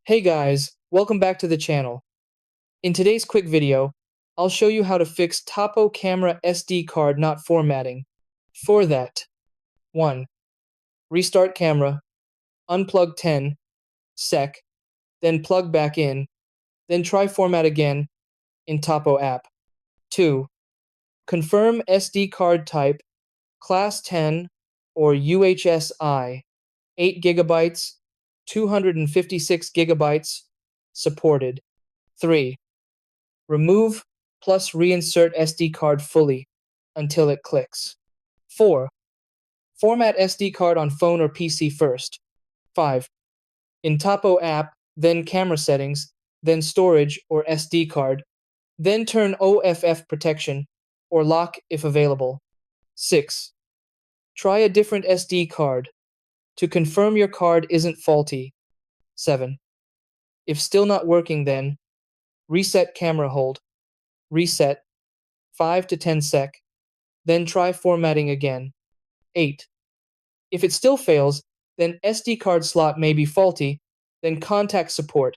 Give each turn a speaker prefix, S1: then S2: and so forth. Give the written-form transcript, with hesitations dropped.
S1: Hey guys, welcome back to the channel. In today's quick video, I'll show you how to fix Tapo camera SD card not formatting. For that, 1. Restart camera, unplug 10 sec, then plug back in, then try format again in Tapo app. 2. Confirm SD card type, class 10 or UHSI, 8 GB, 256 GB, supported. 3. Remove plus reinsert SD card fully until it clicks. 4. Format SD card on phone or PC first. 5. In Tapo app, then camera settings, then storage or SD card, then turn OFF protection or lock if available. 6. Try a different SD card to confirm your card isn't faulty. 7. If still not working, then reset camera hold, reset 5 to 10 sec, then try formatting again. 8. If it still fails, then SD card slot may be faulty, then contact support